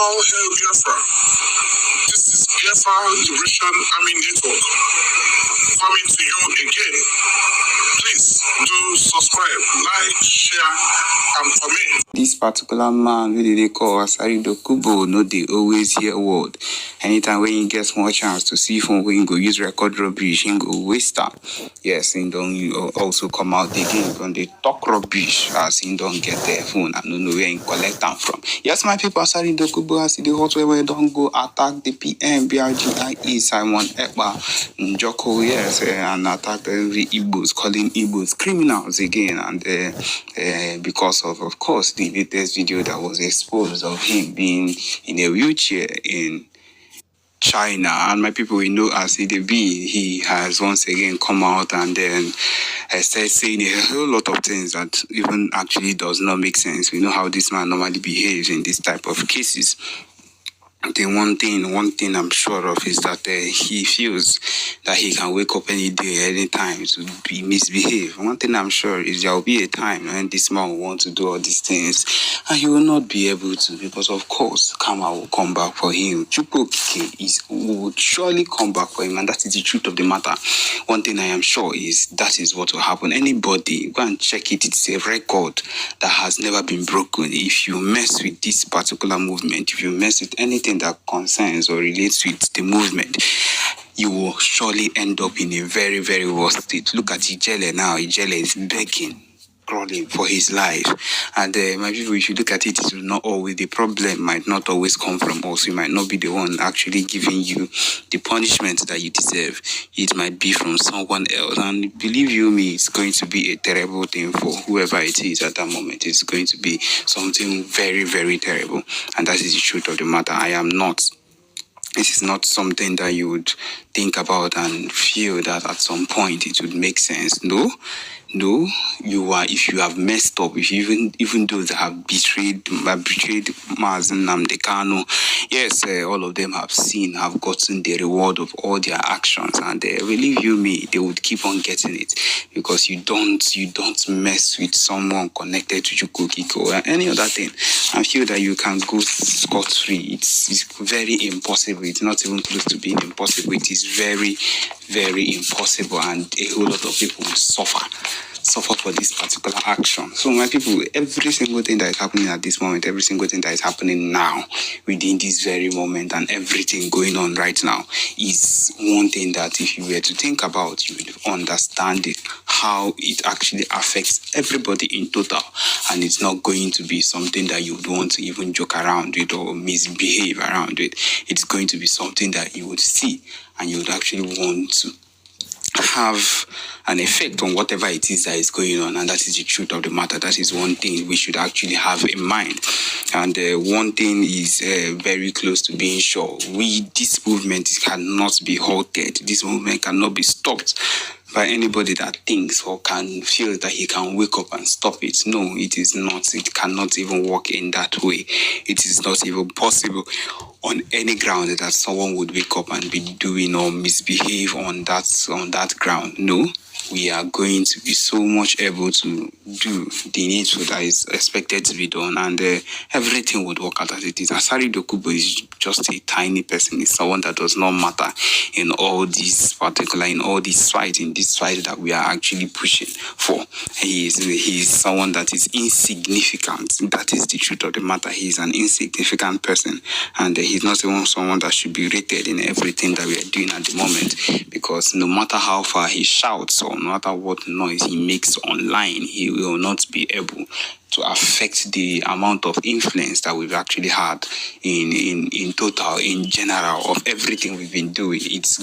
All hail Biafra. This is Biafra Liberation Army Network coming to you again. Please do subscribe, like, share, and comment. This particular man, who they call Asari Dokubo, no, they always hear word. Anytime when he gets more chance to see from when he go use record rubbish, he go waste time. Yes, he don't also come out again when they talk rubbish as he don't get their phone. I don't know where he collect them from. Yes, my people, Asari Dokubo, I see the hot where don't go attack the PM, BRGIE, Simon Ekpa, Njoko, yes, and attack every Igbos, calling Igbos criminals again, and because of course, the latest video that was exposed of him being in a wheelchair in China. And my people, we know as EDB, he has once again come out and then started saying a whole lot of things that even actually does not make sense. We know how this man normally behaves in this type of cases. The one thing I'm sure of is that he feels that he can wake up any day, any time to be misbehave. One thing I'm sure is there will be a time when this man will want to do all these things and he will not be able to, because of course karma will come back for him. Chukwu will surely come back for him, and that is the truth of the matter. One thing I am sure is that is what will happen. Anybody, go and check it. It's a record that has never been broken. If you mess with this particular movement, if you mess with anything that concerns or relates with the movement, you will surely end up in a very, very worst state. Look at Ijele now. Ijele is begging, crawling for his life. And my people, if you look at it, it will not always, the problem might not always come from us. We might not be the one actually giving you the punishment that you deserve. It might be from someone else. And believe you me, it's going to be a terrible thing for whoever it is at that moment. It's going to be something very, very terrible. And that is the truth of the matter. This is not something that you would think about and feel that at some point it would make sense. No, if you have messed up, if you even those that have betrayed Mazen Nnamdi Kanu, yes, all of them have gotten the reward of all their actions, and believe you me, they would keep on getting it, because you don't mess with someone connected to Chukwu or any other thing and feel that you can go scot-free. It's very impossible. It's not even close to being impossible. It is very, very impossible, and a whole lot of people will suffer for this particular action. So my people, every single thing that is happening at this moment, every single thing that is happening now, within this very moment, and everything going on right now is one thing that if you were to think about, you would understand it, how it actually affects everybody in total. And it's not going to be something that you would want to even joke around with or misbehave around with. It's going to be something that you would see and you would actually want to have an effect on whatever it is that is going on, and that is the truth of the matter. That is one thing we should actually have in mind. And one thing is very close to being sure: this movement cannot be halted. This movement cannot be stopped by anybody that thinks or can feel that he can wake up and stop it. No, it is not. It cannot even work in that way. It is not even possible on any ground that someone would wake up and be doing or misbehave on that ground. No, we are going to be so much able to do the needful that is expected to be done, and everything would work out as it is. Asari Dokubo is just a tiny person. It's someone that does not matter in all this fight that we are actually pushing for. He is someone that is insignificant. That is the truth of the matter. He is an insignificant person, and he's not even someone that should be rated in everything that we are doing at the moment, because no matter how far he shouts or no matter what noise he makes online, he will not be able to affect the amount of influence that we've actually had in total, in general, of everything we've been doing. It's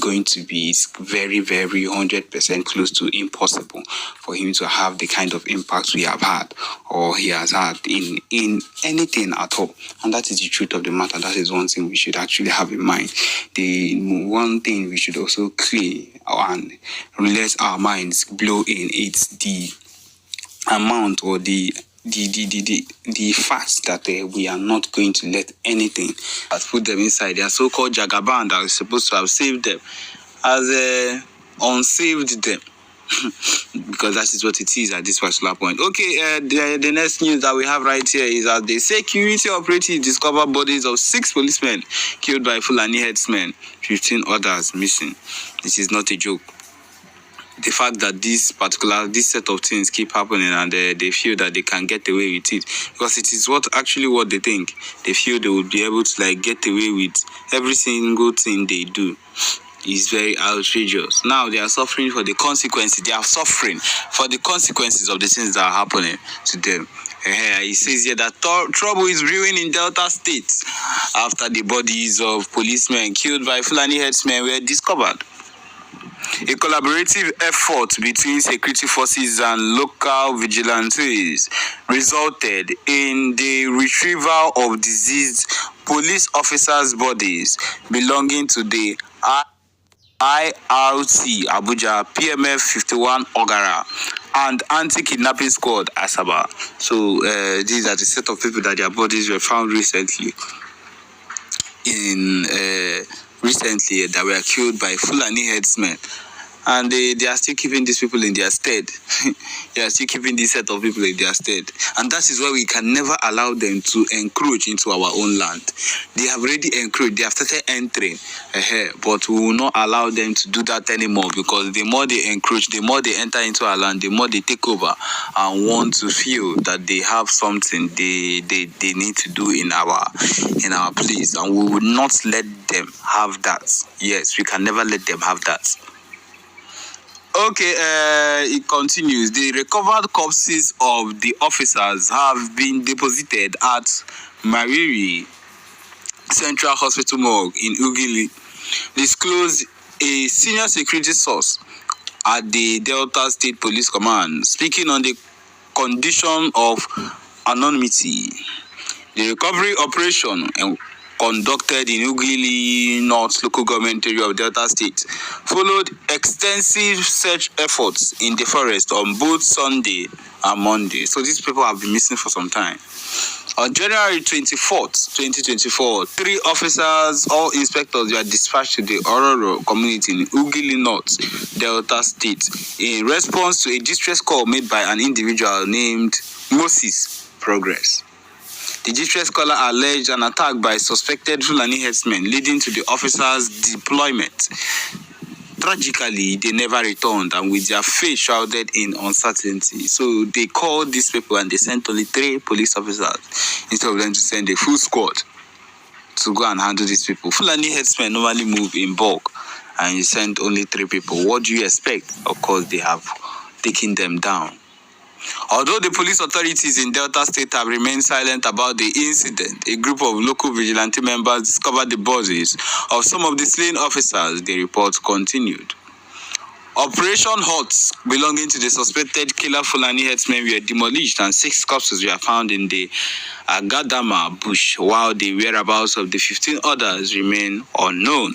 very, very 100% close to impossible for him to have the kind of impact we have had or he has had in anything at all. And that is the truth of the matter. That is one thing we should actually have in mind. The one thing we should also clear and let our minds blow in, it's the amount or the fact that we are not going to let anything that put them inside their so-called Jagaban that is supposed to have saved them as unsaved them. because that is what it is at this particular point. Okay, the next news that we have right here is that the security operatives discover bodies of 6 policemen killed by Fulani headsmen, 15 others missing. This is not a joke. The fact that this set of things keep happening and they feel that they can get away with it, because it is what they think. They feel they will be able to get away with every single thing they do. Is very outrageous. Now they are suffering for the consequences. They are suffering for the consequences of the things that are happening to them. He says here that trouble is brewing in Delta State after the bodies of policemen killed by Fulani headsmen were discovered. A collaborative effort between security forces and local vigilantes resulted in the retrieval of deceased police officers' bodies belonging to the IRT Abuja, PMF 51 Ogara, and Anti-Kidnapping Squad Asaba. So these are the set of people that their bodies were found recently that were killed by Fulani headsmen. And they are still keeping these people in their stead. They are still keeping this set of people in their stead. And that is why we can never allow them to encroach into our own land. They have already encroached. They have started entering. But we will not allow them to do that anymore, because the more they encroach, the more they enter into our land, the more they take over and want to feel that they have something they need to do in our place. And we will not let them have that. Yes, we can never let them have that. Okay, it continues. The recovered corpses of the officers have been deposited at Mariri Central Hospital Morgue in Ugili, disclosed a senior security source at the Delta State Police Command, speaking on the condition of anonymity. The recovery operation conducted in Ugili North local government area of Delta State followed extensive search efforts in the forest on both Sunday and Monday. So these people have been missing for some time. On January 24th, 2024, 3 officers, all inspectors, were dispatched to the Ororo community in Ugili North, Delta State, in response to a distress call made by an individual named Moses Progress. The distress caller alleged an attack by suspected Fulani headsmen, leading to the officers' deployment. Tragically, they never returned, and with their face shrouded in uncertainty. So they called these people and they sent only 3 police officers instead of them to send a full squad to go and handle these people. Fulani headsmen normally move in bulk, and you send only 3 people. What do you expect? Of course, they have taken them down. Although the police authorities in Delta State have remained silent about the incident, a group of local vigilante members discovered the bodies of some of the slain officers. The report continued. Operation Huts belonging to the suspected killer Fulani headsmen were demolished, and 6 corpses were found in the Agadama bush, while the whereabouts of the 15 others remain unknown.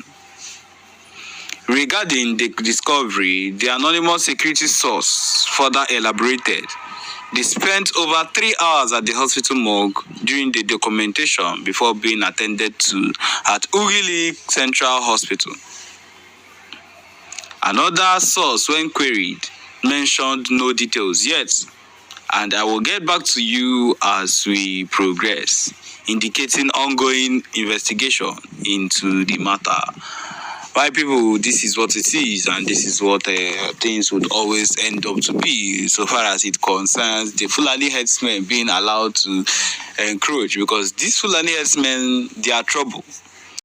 Regarding the discovery, the anonymous security source further elaborated. They spent over 3 hours at the hospital morgue during the documentation before being attended to at Ugili Central Hospital. Another source, when queried, mentioned no details yet, and I will get back to you as we progress, indicating ongoing investigation into the matter. My people, this is what it is, and this is what things would always end up to be, so far as it concerns the Fulani headsmen being allowed to encroach, because these Fulani headsmen, they are trouble.